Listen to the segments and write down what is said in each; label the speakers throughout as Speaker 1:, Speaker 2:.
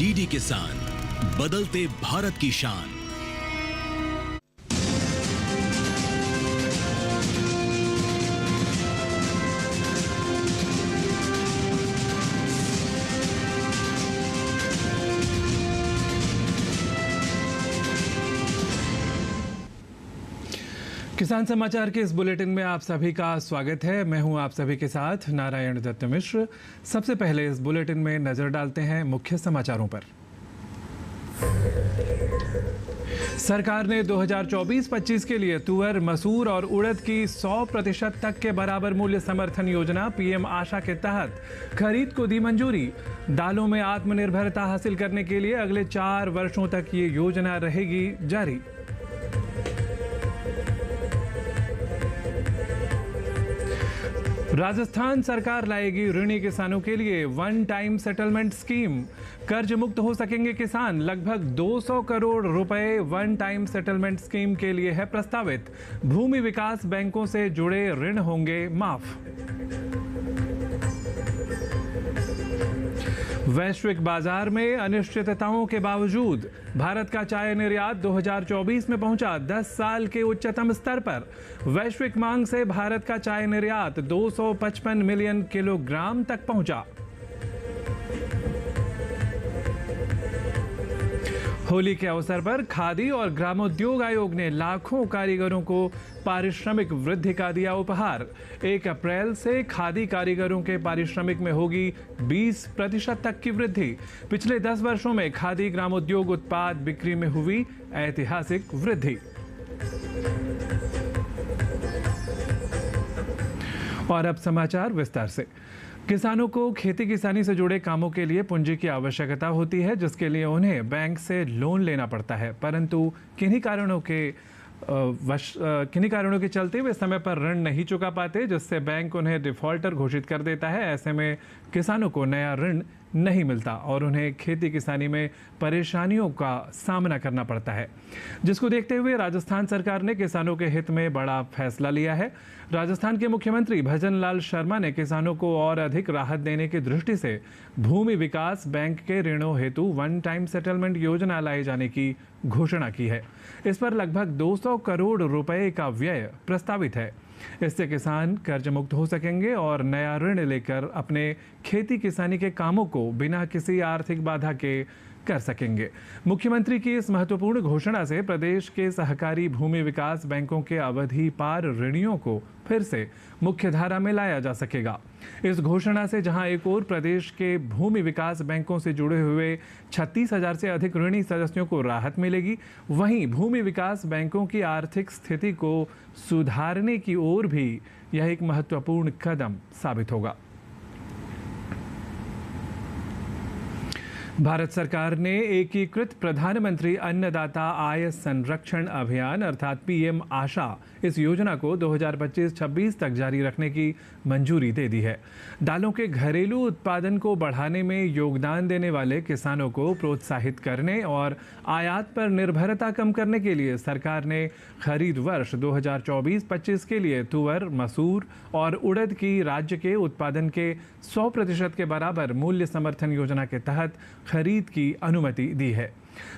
Speaker 1: DD किसान, बदलते भारत की शान।
Speaker 2: किसान समाचार के इस बुलेटिन में आप सभी का स्वागत है। मैं हूं आप सभी के साथ नारायण दत्त मिश्र। सबसे पहले इस बुलेटिन में नजर डालते हैं मुख्य समाचारों पर। सरकार ने 2024-25 के लिए तुअर, मसूर और उड़द की 100% तक के बराबर मूल्य समर्थन योजना पीएम आशा के तहत खरीद को दी मंजूरी। दालों में आत्मनिर्भरता हासिल करने के लिए अगले 4 वर्षों तक ये योजना रहेगी जारी। राजस्थान सरकार लाएगी ऋणी किसानों के लिए वन टाइम सेटलमेंट स्कीम। कर्ज मुक्त हो सकेंगे किसान। लगभग 200 करोड़ रुपए वन टाइम सेटलमेंट स्कीम के लिए है प्रस्तावित। भूमि विकास बैंकों से जुड़े ऋण होंगे माफ। वैश्विक बाजार में अनिश्चितताओं के बावजूद भारत का चाय निर्यात 2024 में पहुंचा 10 साल के उच्चतम स्तर पर। वैश्विक मांग से भारत का चाय निर्यात 255 मिलियन किलोग्राम तक पहुंचा। होली के अवसर पर खादी और ग्रामोद्योग आयोग ने लाखों कारीगरों को पारिश्रमिक वृद्धि का दिया उपहार। 1 अप्रैल से खादी कारीगरों के पारिश्रमिक में होगी 20% तक की वृद्धि। पिछले 10 वर्षों में खादी ग्रामोद्योग उत्पाद बिक्री में हुई ऐतिहासिक वृद्धि। और अब समाचार विस्तार से। किसानों को खेती किसानी से जुड़े कामों के लिए पूंजी की आवश्यकता होती है, जिसके लिए उन्हें बैंक से लोन लेना पड़ता है, परंतु किन्हीं कारणों के चलते वे समय पर ऋण नहीं चुका पाते, जिससे बैंक उन्हें डिफॉल्टर घोषित कर देता है। ऐसे में किसानों को नया ऋण नहीं मिलता और उन्हें खेती किसानी में परेशानियों का सामना करना पड़ता है, जिसको देखते हुए राजस्थान सरकार ने किसानों के हित में बड़ा फैसला लिया है। राजस्थान के मुख्यमंत्री भजन लाल शर्मा ने किसानों को और अधिक राहत देने की दृष्टि से भूमि विकास बैंक के ऋणों हेतु वन टाइम सेटलमेंट योजना लाए जाने की घोषणा की है। इस पर लगभग 200 करोड़ रुपए का व्यय प्रस्तावित है। इससे किसान कर्ज मुक्त हो सकेंगे और नया ऋण लेकर अपने खेती किसानी के कामों को बिना किसी आर्थिक बाधा के कर सकेंगे। मुख्यमंत्री की इस महत्वपूर्ण घोषणा से प्रदेश के सहकारी भूमि विकास बैंकों के अवधि पार ऋणियों को फिर से मुख्य धारा में लाया जा सकेगा। इस घोषणा से जहां एक ओर प्रदेश के भूमि विकास बैंकों से जुड़े हुए 36,000 से अधिक ऋणी सदस्यों को राहत मिलेगी, वहीं भूमि विकास बैंकों की आर्थिक स्थिति को सुधारने की ओर भी यह एक महत्वपूर्ण कदम साबित होगा। भारत सरकार ने एकीकृत प्रधानमंत्री अन्नदाता आय संरक्षण अभियान अर्थात पीएम आशा इस योजना को 2025-26 तक जारी रखने की मंजूरी दे दी है। दालों के घरेलू उत्पादन को बढ़ाने में योगदान देने वाले किसानों को प्रोत्साहित करने और आयात पर निर्भरता कम करने के लिए सरकार ने खरीद वर्ष 2024-25 के लिए तुअर, मसूर और उड़द की राज्य के उत्पादन के 100% के बराबर मूल्य समर्थन योजना के तहत खरीद की अनुमति दी है।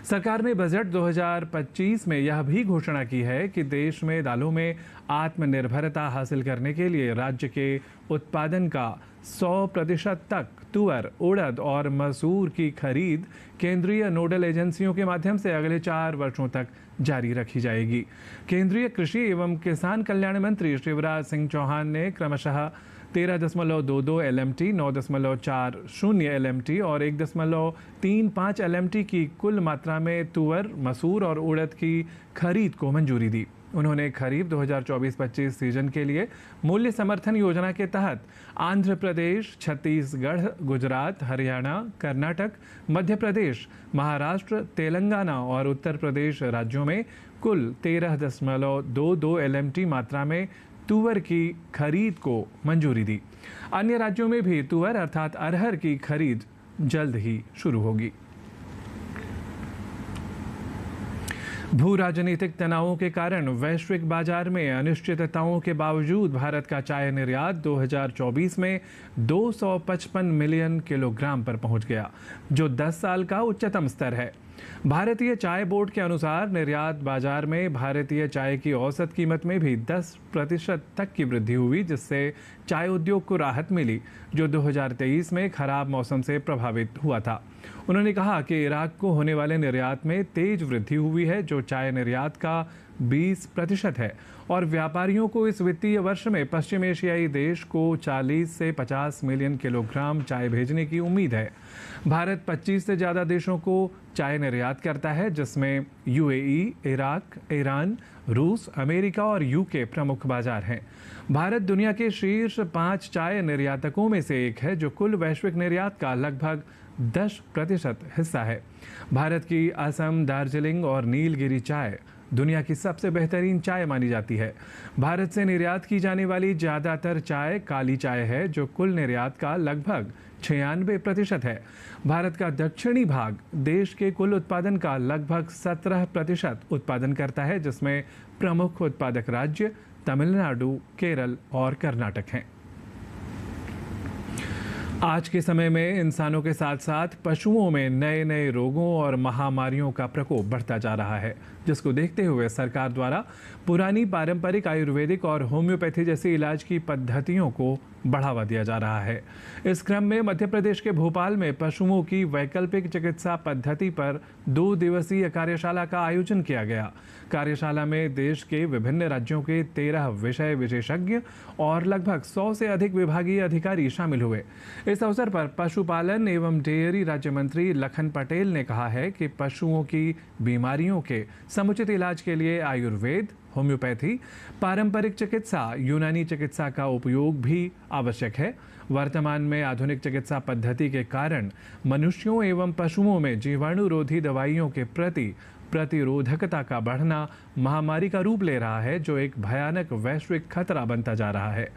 Speaker 2: सरकार ने बजट 2025 में यह भी घोषणा की है कि देश में दालों में आत्मनिर्भरता हासिल करने के लिए राज्य के उत्पादन का 100% तक तुअर, उड़द और मसूर की खरीद केंद्रीय नोडल एजेंसियों के माध्यम से अगले 4 वर्षों तक जारी रखी जाएगी। केंद्रीय कृषि एवं किसान कल्याण मंत्री शिवराज सिंह चौहान ने क्रमशः 13.22 LMT, 9.40 LMT और 1.35 LMT की कुल मात्रा में तुअर, मसूर और उड़द की खरीद को मंजूरी दी। उन्होंने खरीफ 2024-25 सीजन के लिए मूल्य समर्थन योजना के तहत आंध्र प्रदेश, छत्तीसगढ़, गुजरात, हरियाणा, कर्नाटक, मध्य प्रदेश, महाराष्ट्र, तेलंगाना और उत्तर प्रदेश राज्यों में कुल 13.22 LMT मात्रा में तुअर की खरीद को मंजूरी दी। अन्य राज्यों में भी तुअर अर्थात अरहर की खरीद जल्द ही शुरू होगी। भू राजनीतिक तनावों के कारण वैश्विक बाजार में अनिश्चितताओं के बावजूद भारत का चाय निर्यात 2024 में 255 मिलियन किलोग्राम पर पहुंच गया, जो 10 साल का उच्चतम स्तर है। भारतीय चाय बोर्ड के अनुसार निर्यात बाजार में भारतीय चाय की औसत कीमत में भी 10% तक की वृद्धि हुई, जिससे चाय उद्योग को राहत मिली, जो 2023 में खराब मौसम से प्रभावित हुआ था। उन्होंने कहा कि इराक को होने वाले निर्यात में तेज वृद्धि हुई है, जो चाय निर्यात का 20% है, और व्यापारियों को इस वित्तीय वर्ष में पश्चिम एशियाई देश को 40 से 50 मिलियन किलोग्राम चाय भेजने की उम्मीद है। भारत 25 से ज़्यादा देशों को चाय निर्यात करता है, जिसमें यूएई, इराक, ईरान, रूस, अमेरिका और यूके प्रमुख बाजार हैं। भारत दुनिया के शीर्ष 5 चाय निर्यातकों में से एक है, जो कुल वैश्विक निर्यात का लगभग 10% हिस्सा है। भारत की असम, दार्जिलिंग और नीलगिरी चाय दुनिया की सबसे बेहतरीन चाय मानी जाती है। भारत से निर्यात की जाने वाली ज़्यादातर चाय काली चाय है, जो कुल निर्यात का लगभग 96% है। भारत का दक्षिणी भाग देश के कुल उत्पादन का लगभग 17% उत्पादन करता है, जिसमें प्रमुख उत्पादक राज्य तमिलनाडु, केरल और कर्नाटक हैं। आज के समय में इंसानों के साथ साथ पशुओं में नए नए रोगों और महामारियों का प्रकोप बढ़ता जा रहा है, जिसको देखते हुए सरकार द्वारा पुरानी पारंपरिक आयुर्वेदिक और होम्योपैथी जैसी इलाज की पद्धतियों को बढ़ावा दिया जा रहा है। इस क्रम में मध्य प्रदेश के भोपाल में पशुओं की वैकल्पिक चिकित्सा पद्धति पर 2 दिवसीय कार्यशाला का आयोजन किया गया। कार्यशाला में देश के विभिन्न राज्यों के 13 विषय विशेषज्ञ और लगभग 100 से अधिक विभागीय अधिकारी शामिल हुए। इस अवसर पर पशुपालन एवं डेयरी राज्य मंत्री लखन पटेल ने कहा है कि पशुओं की बीमारियों के समुचित इलाज के लिए आयुर्वेद, होम्योपैथी, पारंपरिक चिकित्सा, यूनानी चिकित्सा का उपयोग भी आवश्यक है। वर्तमान में आधुनिक चिकित्सा पद्धति के कारण मनुष्यों एवं पशुओं में जीवाणुरोधी दवाइयों के प्रति प्रतिरोधकता का बढ़ना महामारी का रूप ले रहा है, जो एक भयानक वैश्विक खतरा बनता जा रहा है।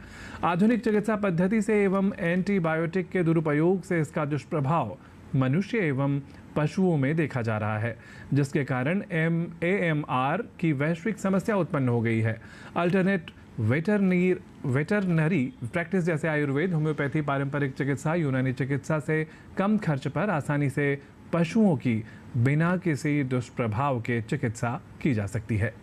Speaker 2: आधुनिक चिकित्सा पद्धति से एवं एंटीबायोटिक के दुरुपयोग से इसका दुष्प्रभाव मनुष्य एवं पशुओं में देखा जा रहा है, जिसके कारण AMR की वैश्विक समस्या उत्पन्न हो गई है। अल्टरनेट वेटरनरी प्रैक्टिस जैसे आयुर्वेद, होम्योपैथी, पारंपरिक चिकित्सा, यूनानी चिकित्सा से कम खर्च पर आसानी से पशुओं की बिना किसी दुष्प्रभाव के चिकित्सा की जा सकती है।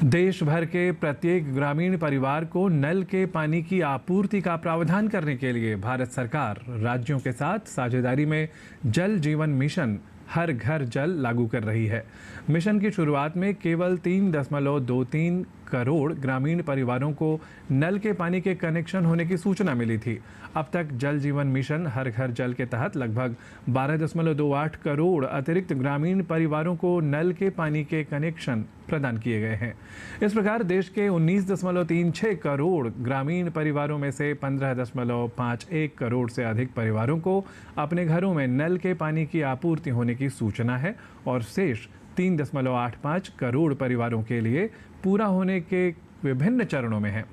Speaker 2: देश भर के प्रत्येक ग्रामीण परिवार को नल के पानी की आपूर्ति का प्रावधान करने के लिए भारत सरकार राज्यों के साथ साझेदारी में जल जीवन मिशन हर घर जल लागू कर रही है। मिशन की शुरुआत में केवल 3.23 करोड़ ग्रामीण परिवारों को नल के पानी के कनेक्शन होने की सूचना मिली थी। अब तक जल जीवन मिशन हर घर जल के तहत लगभग 12.28 करोड़ अतिरिक्त ग्रामीण परिवारों को नल के पानी के कनेक्शन प्रदान किए गए हैं। इस प्रकार देश के 19.36 करोड़ ग्रामीण परिवारों में से 15.51 करोड़ से अधिक परिवारों को अपने घरों में नल के पानी की आपूर्ति होने की सूचना है और शेष 3.85 करोड़ परिवारों के लिए पूरा होने के विभिन्न चरणों में है।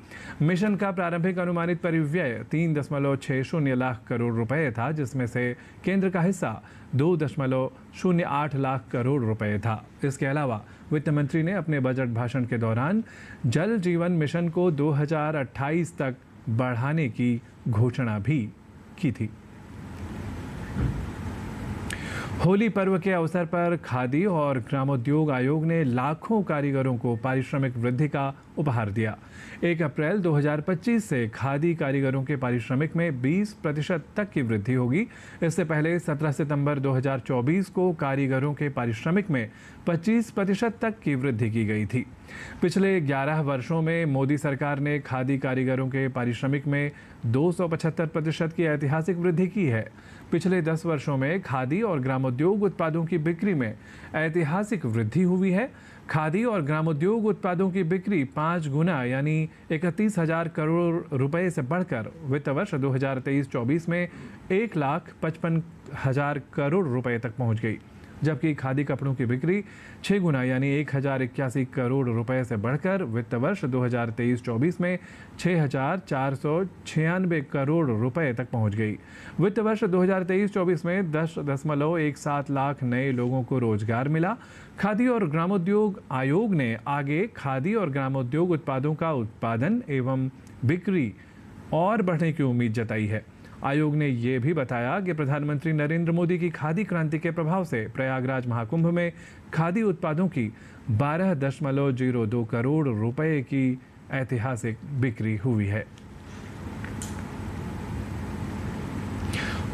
Speaker 2: मिशन का प्रारंभिक अनुमानित परिव्यय 3.60 लाख करोड़ रुपए था, जिसमें से केंद्र का हिस्सा 2.08 लाख करोड़ रुपए था। इसके अलावा वित्त मंत्री ने अपने बजट भाषण के दौरान जल जीवन मिशन को 2028 तक बढ़ाने की घोषणा भी की थी। होली पर्व के अवसर पर खादी और ग्रामोद्योग आयोग ने लाखों कारीगरों को पारिश्रमिक वृद्धि का उपहार दिया। 1 अप्रैल 2025 से खादी कारीगरों के पारिश्रमिक में 20% तक की वृद्धि होगी। इससे पहले 17 सितंबर 2024 को कारीगरों के पारिश्रमिक में 25% तक की वृद्धि की गई थी। पिछले 11 वर्षों में मोदी सरकार ने खादी कारीगरों के पारिश्रमिक में 275% की ऐतिहासिक वृद्धि की है। पिछले 10 वर्षों में खादी और ग्रामोद्योग उत्पादों की बिक्री में ऐतिहासिक वृद्धि हुई है। खादी और ग्रामोद्योग उत्पादों की बिक्री 5 गुना यानी 31,000 करोड़ रुपए से बढ़कर वित्त वर्ष 2023-24 में 1,55,000 करोड़ रुपए तक पहुंच गई। जबकि खादी कपड़ों की बिक्री 6 गुना यानी 1081 करोड़ रुपए से बढ़कर वित्त वर्ष 2023-24 में 6,496 करोड़ रुपए तक पहुंच गई। वित्त वर्ष 2023-24 में 10.17 लाख नए लोगों को रोजगार मिला। खादी और ग्रामोद्योग आयोग ने आगे खादी और ग्रामोद्योग उत्पादों का उत्पादन एवं बिक्री और बढ़ने की उम्मीद जताई है। आयोग ने यह भी बताया कि प्रधानमंत्री नरेंद्र मोदी की खादी क्रांति के प्रभाव से प्रयागराज महाकुंभ में खादी उत्पादों की 12.02 करोड़ रुपए की ऐतिहासिक बिक्री हुई है।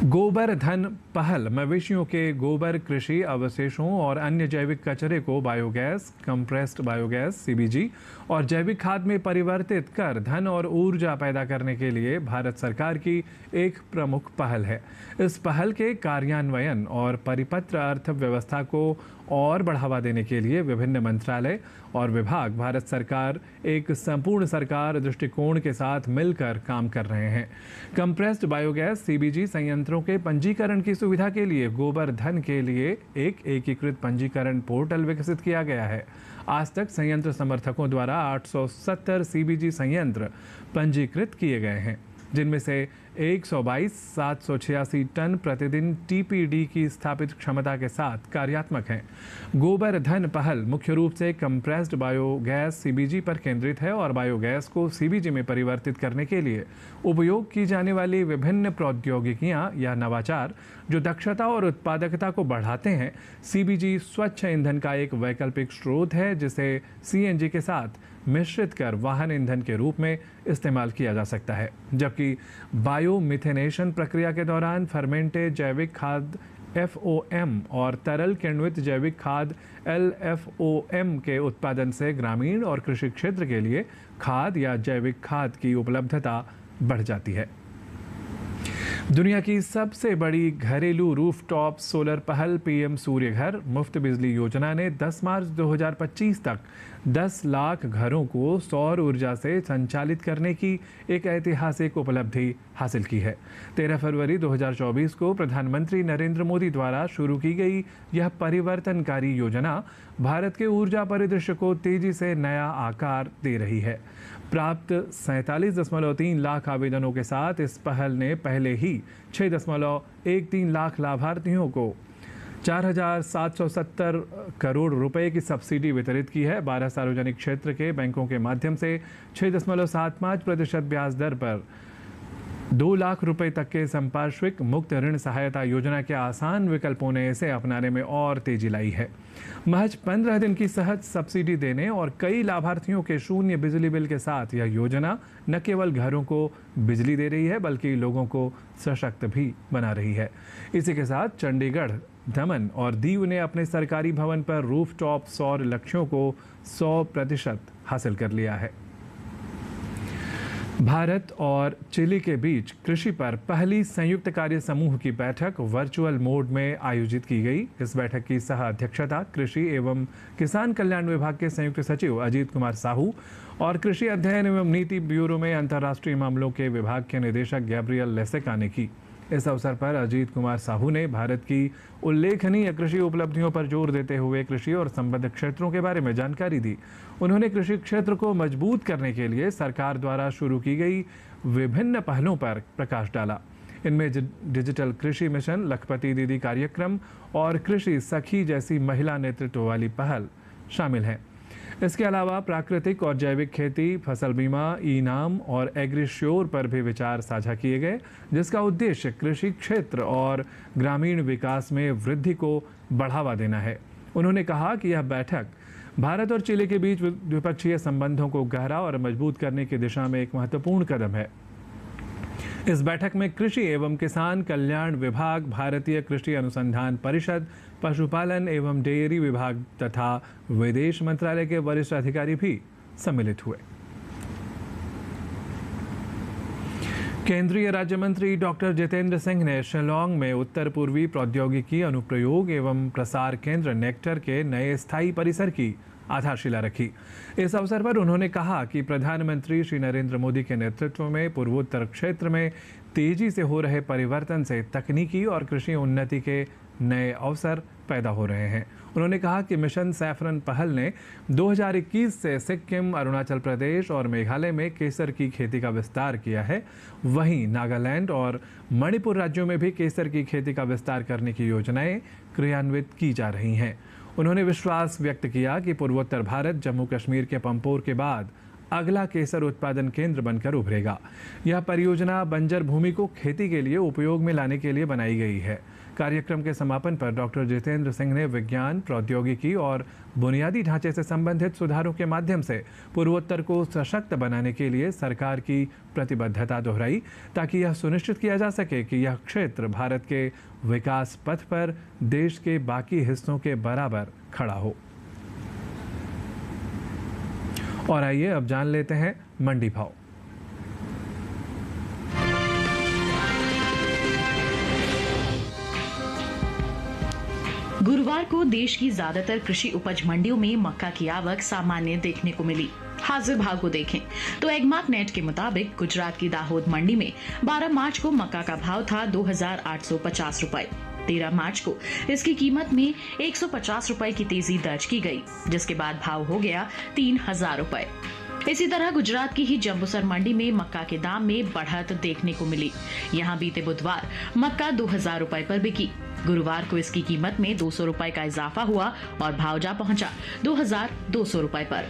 Speaker 2: गोबर धन पहल मवेशियों के गोबर, कृषि अवशेषों और अन्य जैविक कचरे को बायोगैस, कंप्रेस्ड बायोगैस सीबीजी और जैविक खाद में परिवर्तित कर धन और ऊर्जा पैदा करने के लिए भारत सरकार की एक प्रमुख पहल है। इस पहल के कार्यान्वयन और परिपत्र अर्थव्यवस्था को और बढ़ावा देने के लिए विभिन्न मंत्रालय और विभाग भारत सरकार एक संपूर्ण सरकार दृष्टिकोण के साथ मिलकर काम कर रहे हैं। कंप्रेस्ड बायोगैस सीबीजी संयंत्रों के पंजीकरण की सुविधा के लिए गोबर धन के लिए एक एकीकृत पंजीकरण पोर्टल विकसित किया गया है। आज तक संयंत्र समर्थकों द्वारा 870 सीबीजी संयंत्र पंजीकृत किए गए हैं, जिनमें से 122,786 टन प्रतिदिन टीपीडी की स्थापित क्षमता के साथ कार्यात्मक हैं। गोबर धन पहल मुख्य रूप से कंप्रेस्ड बायोगैस सीबीजी पर केंद्रित है और बायोगैस को सीबीजी में परिवर्तित करने के लिए उपयोग की जाने वाली विभिन्न प्रौद्योगिकियां या नवाचार जो दक्षता और उत्पादकता को बढ़ाते हैं। सीबीजी स्वच्छ ईंधन का एक वैकल्पिक स्रोत है जिसे सीएनजी के साथ मिश्रित कर वाहन ईंधन के रूप में इस्तेमाल किया जा सकता है, जबकि बायोमिथेनेशन प्रक्रिया के दौरान फर्मेंटेड जैविक खाद FOM और तरल किण्वित जैविक खाद LFOM के उत्पादन से ग्रामीण और कृषि क्षेत्र के लिए खाद या जैविक खाद की उपलब्धता बढ़ जाती है। दुनिया की सबसे बड़ी घरेलू रूफटॉप सोलर पहल पीएम सूर्य घर मुफ्त बिजली योजना ने 10 मार्च 2025 तक 10 लाख घरों को सौर ऊर्जा से संचालित करने की एक ऐतिहासिक उपलब्धि हासिल की है। 13 फरवरी 2024 को प्रधानमंत्री नरेंद्र मोदी द्वारा शुरू की गई यह परिवर्तनकारी योजना भारत के ऊर्जा परिदृश्य को तेजी से नया आकार दे रही है। प्राप्त 47.3 लाख आवेदनों के साथ इस पहल ने पहले ही 6.13 लाख लाभार्थियों को 4,770 करोड़ रुपए की सब्सिडी वितरित की है। 12 सार्वजनिक क्षेत्र के बैंकों के माध्यम से 6.75% ब्याज दर पर 2 लाख रुपए तक के संपार्श्विक मुक्त ऋण सहायता योजना के आसान विकल्पों ने इसे अपनाने में और तेजी लाई है। महज 15 दिन की सहज सब्सिडी देने और कई लाभार्थियों के शून्य बिजली बिल के साथ यह योजना न केवल घरों को बिजली दे रही है बल्कि लोगों को सशक्त भी बना रही है। इसी के साथ चंडीगढ़, दमन और दीव ने अपने सरकारी भवन पर रूफटॉप सौर लक्ष्यों को 100% हासिल कर लिया है। भारत और चिली के बीच कृषि पर पहली संयुक्त कार्य समूह की बैठक वर्चुअल मोड में आयोजित की गई। इस बैठक की सह अध्यक्षता कृषि एवं किसान कल्याण विभाग के संयुक्त सचिव अजीत कुमार साहू और कृषि अध्ययन एवं नीति ब्यूरो में अंतर्राष्ट्रीय मामलों के विभाग के निदेशक गैब्रियल लेसेका ने की। इस अवसर पर अजीत कुमार साहू ने भारत की उल्लेखनीय कृषि उपलब्धियों पर जोर देते हुए कृषि और संबद्ध क्षेत्रों के बारे में जानकारी दी। उन्होंने कृषि क्षेत्र को मजबूत करने के लिए सरकार द्वारा शुरू की गई विभिन्न पहलों पर प्रकाश डाला। इनमें डिजिटल कृषि मिशन, लखपति दीदी कार्यक्रम और कृषि सखी जैसी महिला नेतृत्व वाली पहल शामिल हैं। इसके अलावा प्राकृतिक और जैविक खेती, फसल बीमा, ई-नाम और एग्रीश्योर पर भी विचार साझा किए गए, जिसका उद्देश्य कृषि क्षेत्र और ग्रामीण विकास में वृद्धि को बढ़ावा देना है। उन्होंने कहा कि यह बैठक भारत और चिली के बीच द्विपक्षीय संबंधों को गहरा और मजबूत करने की दिशा में एक महत्वपूर्ण कदम है। इस बैठक में कृषि एवं किसान कल्याण विभाग, भारतीय कृषि अनुसंधान परिषद, पशुपालन एवं डेयरी विभाग तथा विदेश मंत्रालय के वरिष्ठ अधिकारी भी सम्मिलित हुए। केंद्रीय राज्य मंत्री डॉक्टर जितेंद्र सिंह ने शिलांग में उत्तर पूर्वी प्रौद्योगिकी अनुप्रयोग एवं प्रसार केंद्र नेक्टर के नए स्थायी परिसर की आधारशिला रखी। इस अवसर पर उन्होंने कहा कि प्रधानमंत्री श्री नरेंद्र मोदी के नेतृत्व में पूर्वोत्तर क्षेत्र में तेजी से हो रहे परिवर्तन से तकनीकी और कृषि उन्नति के नए अवसर पैदा हो रहे हैं। उन्होंने कहा कि मिशन सैफरन पहल ने 2021 से सिक्किम, अरुणाचल प्रदेश और मेघालय में केसर की खेती का विस्तार किया है। वहीं नागालैंड और मणिपुर राज्यों में भी केसर की खेती का विस्तार करने की योजनाएं क्रियान्वित की जा रही हैं। उन्होंने विश्वास व्यक्त किया कि पूर्वोत्तर भारत जम्मू कश्मीर के पंपोर के बाद अगला केसर उत्पादन केंद्र बनकर उभरेगा। यह परियोजना बंजर भूमि को खेती के लिए उपयोग में लाने के लिए बनाई गई है। कार्यक्रम के समापन पर डॉक्टर जितेंद्र सिंह ने विज्ञान, प्रौद्योगिकी और बुनियादी ढांचे से संबंधित सुधारों के माध्यम से पूर्वोत्तर को सशक्त बनाने के लिए सरकार की प्रतिबद्धता दोहराई, ताकि यह सुनिश्चित किया जा सके कि यह क्षेत्र भारत के विकास पथ पर देश के बाकी हिस्सों के बराबर खड़ा हो। और आइए अब जान लेते हैं मंडी भाव।
Speaker 3: गुरुवार को देश की ज्यादातर कृषि उपज मंडियों में मक्का की आवक सामान्य देखने को मिली। हाजिर भाव को देखें तो एगमार्क नेट के मुताबिक गुजरात की दाहोद मंडी में 12 मार्च को मक्का का भाव था 2,850 रुपए। 13 मार्च को इसकी कीमत में 150 रुपए की तेजी दर्ज की गई, जिसके बाद भाव हो गया 3,000 रुपए। इसी तरह गुजरात की ही जम्बूसर मंडी में मक्का के दाम में बढ़त देखने को मिली। यहां बीते बुधवार मक्का 2,000 रुपए पर बिकी। गुरुवार को इसकी कीमत में 200 रुपए का इजाफा हुआ और भाव जा पहुंचा 2,200 रुपए पर।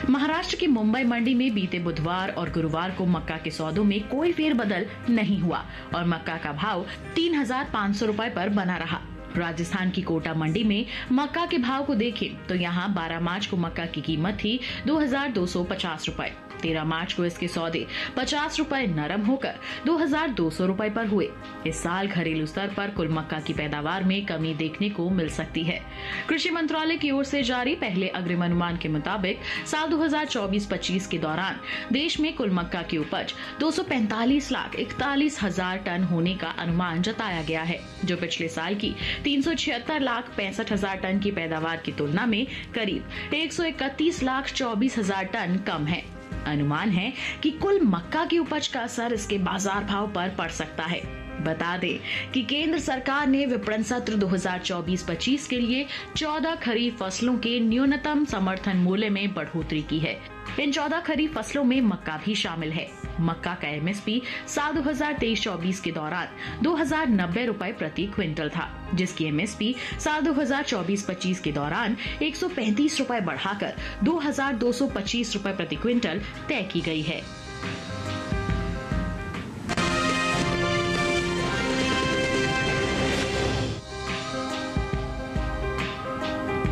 Speaker 3: महाराष्ट्र की मुंबई मंडी में बीते बुधवार और गुरुवार को मक्का के सौदों में कोई फेरबदल नहीं हुआ और मक्का का भाव 3,500 रुपए पर बना रहा। राजस्थान की कोटा मंडी में मक्का के भाव को देखें तो यहां 12 मार्च को मक्का की कीमत थी 2,250 रुपए। 13 मार्च को इसके सौदे 50 रुपए नरम होकर 2,200 रुपए पर हुए। इस साल घरेलू स्तर पर कुल मक्का की पैदावार में कमी देखने को मिल सकती है। कृषि मंत्रालय की ओर से जारी पहले अग्रिम अनुमान के मुताबिक साल 2024-25 के दौरान देश में कुल मक्का की उपज 245,41,000 टन होने का अनुमान जताया गया है, जो पिछले साल की 376,65,000 टन की पैदावार की तुलना में करीब 131,24,000 टन कम है। अनुमान है कि कुल मक्का की उपज का असर इसके बाजार भाव पर पड़ सकता है। बता दें कि केंद्र सरकार ने विपणन सत्र 2024-25 के लिए 14 खरीफ फसलों के न्यूनतम समर्थन मूल्य में बढ़ोतरी की है। इन 14 खरीफ फसलों में मक्का भी शामिल है। मक्का का एमएसपी साल 2023-24 के दौरान 2,090 रुपए प्रति क्विंटल था, जिसकी एमएसपी साल 2024-25 के दौरान 135 रुपए बढ़ाकर 2,225 रुपए प्रति क्विंटल तय की गई है।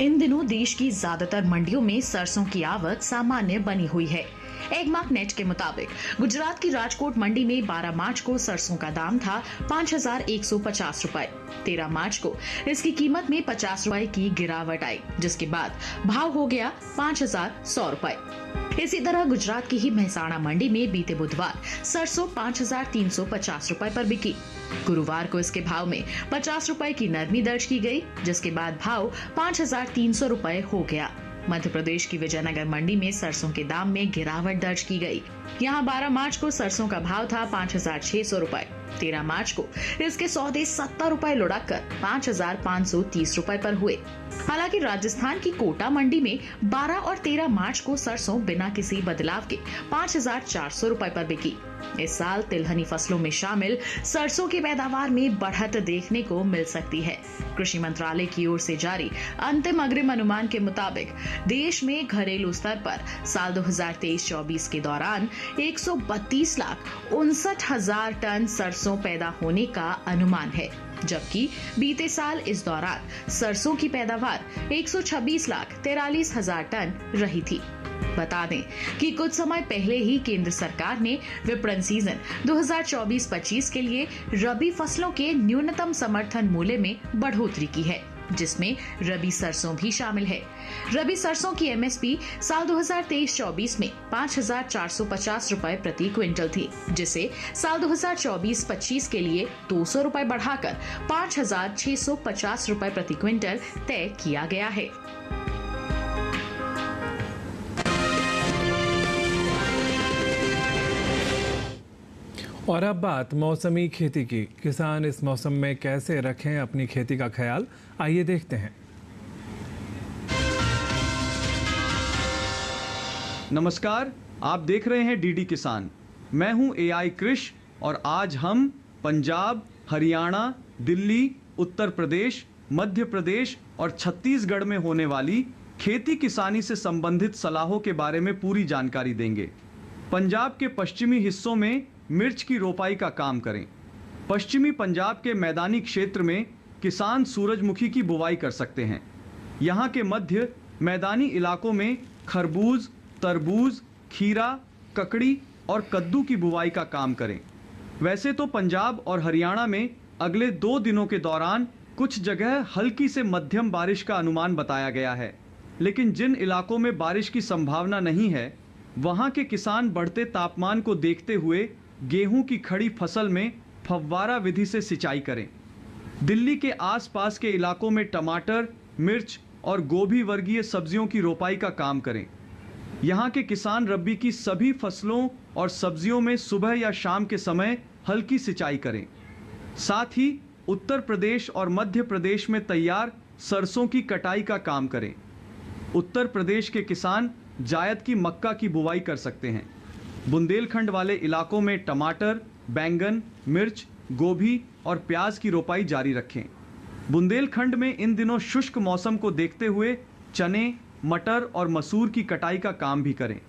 Speaker 3: इन दिनों देश की ज्यादातर मंडियों में सरसों की आवक सामान्य बनी हुई है। एगमार्क नेट के मुताबिक गुजरात की राजकोट मंडी में 12 मार्च को सरसों का दाम था 5,150 रुपए। 13 मार्च को इसकी कीमत में 50 रुपए की गिरावट आई, जिसके बाद भाव हो गया 5,100 रुपए। इसी तरह गुजरात की ही मेहसाणा मंडी में बीते बुधवार सरसों 5,350 रुपए पर बिकी। गुरुवार को इसके भाव में 50 रुपए की नरमी दर्ज की गई, जिसके बाद भाव 5,300 रुपए हो गया। मध्य प्रदेश की विजयनगर मंडी में सरसों के दाम में गिरावट दर्ज की गई। यहां 12 मार्च को सरसों का भाव था 5,600 रुपए। 13 मार्च को इसके सौदे 70 रुपए लुढ़ककर 5,530 रुपए पर हुए। हालांकि राजस्थान की कोटा मंडी में 12 और 13 मार्च को सरसों बिना किसी बदलाव के 5,400 रुपए पर बिकी। इस साल तिलहनी फसलों में शामिल सरसों की पैदावार में बढ़त देखने को मिल सकती है। कृषि मंत्रालय की ओर से जारी अंतिम अग्रिम अनुमान के मुताबिक देश में घरेलू स्तर पर साल 2023-24 के दौरान 132,59,000 टन सरसों पैदा होने का अनुमान है, जबकि बीते साल इस दौरान सरसों की पैदावार 126,43,000 टन रही थी। बता दें कि कुछ समय पहले ही केंद्र सरकार ने विपणन सीजन 2024-25 के लिए रबी फसलों के न्यूनतम समर्थन मूल्य में बढ़ोतरी की है, जिसमें रबी सरसों भी शामिल है। रबी सरसों की एमएसपी साल 2023-24 में 5,450 रुपए प्रति क्विंटल थी, जिसे साल 2024-25 के लिए 200 रुपए बढ़ाकर 5,650 रुपए प्रति क्विंटल तय किया गया है।
Speaker 2: और अब बात मौसमी खेती की। किसान इस मौसम में कैसे रखें अपनी खेती का ख्याल, आइए देखते हैं।
Speaker 4: नमस्कार, आप देख रहे हैं डीडी किसान। मैं हूं एआई कृष और आज हम पंजाब, हरियाणा, दिल्ली, उत्तर प्रदेश, मध्य प्रदेश और छत्तीसगढ़ में होने वाली खेती किसानी से संबंधित सलाहों के बारे में पूरी जानकारी देंगे। पंजाब के पश्चिमी हिस्सों में मिर्च की रोपाई का काम करें। पश्चिमी पंजाब के मैदानी क्षेत्र में किसान सूरजमुखी की बुवाई कर सकते हैं। यहाँ के मध्य मैदानी इलाकों में खरबूज, तरबूज, खीरा, ककड़ी और कद्दू की बुवाई का काम करें। वैसे तो पंजाब और हरियाणा में अगले 2 दिनों के दौरान कुछ जगह हल्की से मध्यम बारिश का अनुमान बताया गया है, लेकिन जिन इलाकों में बारिश की संभावना नहीं है, वहां के किसान बढ़ते तापमान को देखते हुए गेहूं की खड़ी फसल में फव्वारा विधि से सिंचाई करें। दिल्ली के आसपास के इलाकों में टमाटर, मिर्च और गोभी वर्गीय सब्जियों की रोपाई का काम करें। यहाँ के किसान रबी की सभी फसलों और सब्जियों में सुबह या शाम के समय हल्की सिंचाई करें। साथ ही उत्तर प्रदेश और मध्य प्रदेश में तैयार सरसों की कटाई का काम करें। उत्तर प्रदेश के किसान जायद की मक्का की बुवाई कर सकते हैं। बुंदेलखंड वाले इलाकों में टमाटर, बैंगन, मिर्च, गोभी और प्याज की रोपाई जारी रखें। बुंदेलखंड में इन दिनों शुष्क मौसम को देखते हुए चने, मटर और मसूर की कटाई का काम भी करें।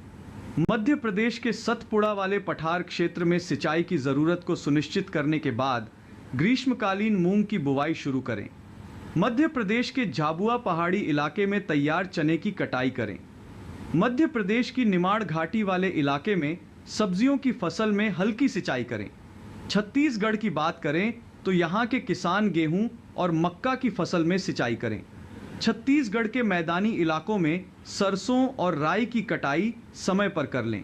Speaker 4: मध्य प्रदेश के सतपुड़ा वाले पठार क्षेत्र में सिंचाई की ज़रूरत को सुनिश्चित करने के बाद ग्रीष्मकालीन मूंग की बुवाई शुरू करें। मध्य प्रदेश के झाबुआ पहाड़ी इलाके में तैयार चने की कटाई करें। मध्य प्रदेश की निमाड़ घाटी वाले इलाके में सब्जियों की फसल में हल्की सिंचाई करें। छत्तीसगढ़ की बात करें तो यहाँ के किसान गेहूं और मक्का की फसल में सिंचाई करें। छत्तीसगढ़ के मैदानी इलाकों में सरसों और राई की कटाई समय पर कर लें।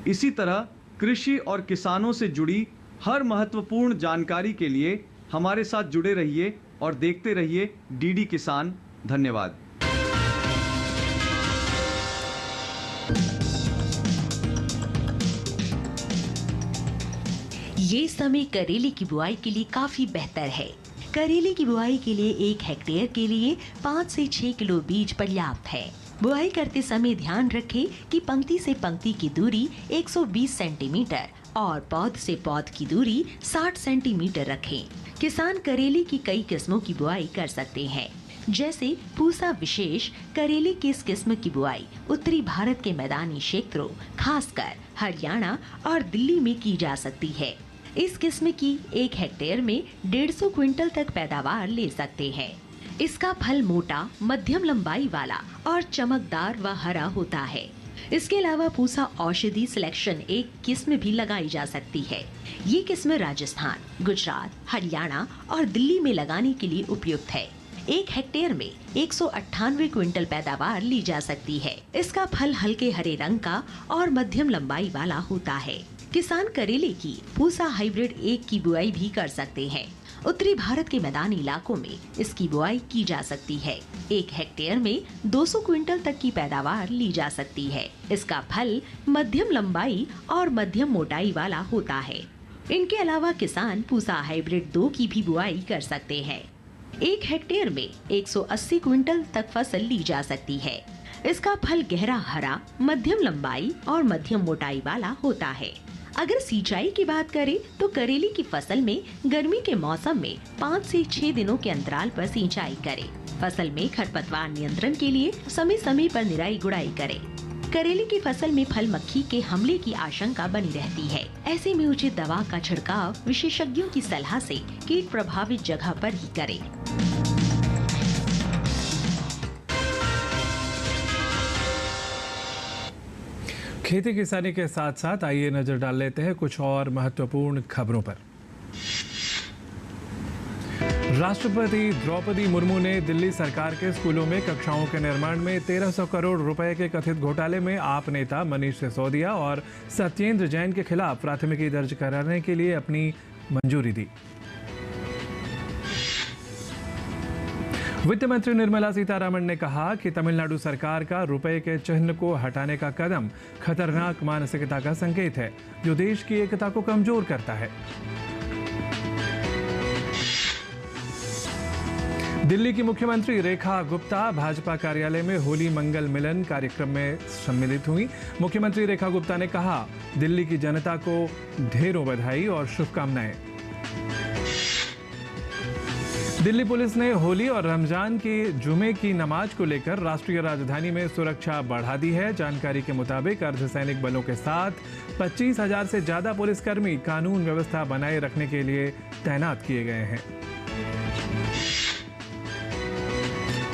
Speaker 4: इसी तरह कृषि और किसानों से जुड़ी हर महत्वपूर्ण जानकारी के लिए हमारे साथ जुड़े रहिए और देखते रहिए डीडी किसान। धन्यवाद।
Speaker 5: ये समय करेले की बुआई के लिए काफी बेहतर है। करेले की बुआई के लिए 1 हेक्टेयर के लिए 5 से 6 किलो बीज पर्याप्त है। बुआई करते समय ध्यान रखें कि पंक्ति से पंक्ति की दूरी 120 सेंटीमीटर और पौध से पौध की दूरी 60 सेंटीमीटर रखें। किसान करेले की कई किस्मों की बुआई कर सकते हैं, जैसे पूसा विशेष करेले की इस किस्म की बुआई उत्तरी भारत के मैदानी क्षेत्रों, खासकर हरियाणा और दिल्ली में की जा सकती है। इस किस्म की 1 हेक्टेयर में 150 क्विंटल तक पैदावार ले सकते हैं। इसका फल मोटा, मध्यम लंबाई वाला और चमकदार व हरा होता है। इसके अलावा पूसा औषधि सिलेक्शन 1 किस्म भी लगाई जा सकती है। ये किस्म राजस्थान, गुजरात, हरियाणा और दिल्ली में लगाने के लिए उपयुक्त है। 1 हेक्टेयर में 198 क्विंटल पैदावार ली जा सकती है। इसका फल हल्के हरे रंग का और मध्यम लंबाई वाला होता है। किसान करेले की पूसा हाइब्रिड 1 की बुआई भी कर सकते हैं। उत्तरी भारत के मैदानी इलाकों में इसकी बुआई की जा सकती है। 1 हेक्टेयर में 200 क्विंटल तक की पैदावार ली जा सकती है। इसका फल मध्यम लंबाई और मध्यम मोटाई वाला होता है। इनके अलावा किसान पूसा हाइब्रिड 2 की भी बुआई कर सकते हैं। 1 हेक्टेयर में 180 क्विंटल तक फसल ली जा सकती है। इसका फल गहरा हरा, मध्यम लंबाई और मध्यम मोटाई वाला होता है। अगर सिंचाई की बात करें तो करेले की फसल में गर्मी के मौसम में 5 से 6 दिनों के अंतराल पर सिंचाई करें। फसल में खरपतवार नियंत्रण के लिए समय समय पर निराई गुड़ाई करें। करेले की फसल में फल मक्खी के हमले की आशंका बनी रहती है। ऐसे में उचित दवा का छिड़काव विशेषज्ञों की सलाह से कीट प्रभावित जगह पर ही करें।
Speaker 2: खेती किसानी के साथ साथ आइए नजर डाल लेते हैं कुछ और महत्वपूर्ण खबरों पर। राष्ट्रपति द्रौपदी मुर्मू ने दिल्ली सरकार के स्कूलों में कक्षाओं के निर्माण में 1300 करोड़ रुपए के कथित घोटाले में आप नेता मनीष सिसोदिया और सत्येंद्र जैन के खिलाफ प्राथमिकी दर्ज कराने के लिए अपनी मंजूरी दी। वित्त मंत्री निर्मला सीतारमण ने कहा कि तमिलनाडु सरकार का रुपए के चिन्ह को हटाने का कदम खतरनाक मानसिकता का संकेत है, जो देश की एकता को कमजोर करता है। दिल्ली की मुख्यमंत्री रेखा गुप्ता भाजपा कार्यालय में होली मंगल मिलन कार्यक्रम में सम्मिलित हुई। मुख्यमंत्री रेखा गुप्ता ने कहा, दिल्ली की जनता को ढेरों बधाई और शुभकामनाएं। दिल्ली पुलिस ने होली और रमजान की जुमे की नमाज को लेकर राष्ट्रीय राजधानी में सुरक्षा बढ़ा दी है। जानकारी के मुताबिक अर्धसैनिक बलों के साथ 25,000 से ज्यादा पुलिसकर्मी कानून व्यवस्था बनाए रखने के लिए तैनात किए गए हैं।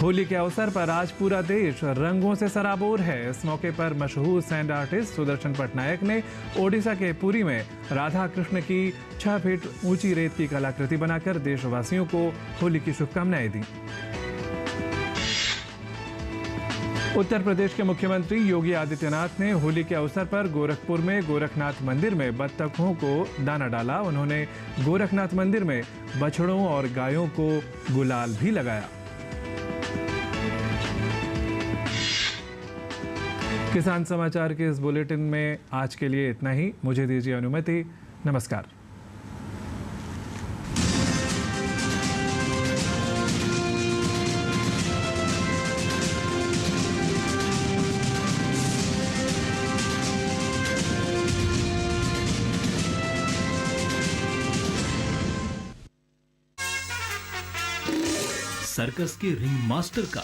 Speaker 2: होली के अवसर पर आज पूरा देश रंगों से सराबोर है। इस मौके पर मशहूर सैंड आर्टिस्ट सुदर्शन पटनायक ने ओडिशा के पुरी में राधा कृष्ण की 6 फीट ऊंची रेत की कलाकृति बनाकर देशवासियों को होली की शुभकामनाएं दी। उत्तर प्रदेश के मुख्यमंत्री योगी आदित्यनाथ ने होली के अवसर पर गोरखपुर में गोरखनाथ मंदिर में बत्तखों को दाना डाला। उन्होंने गोरखनाथ मंदिर में बछड़ों और गायों को गुलाल भी लगाया। किसान समाचार के इस बुलेटिन में आज के लिए इतना ही। मुझे दीजिए अनुमति। नमस्कार।
Speaker 1: सर्कस के रिंग मास्टर का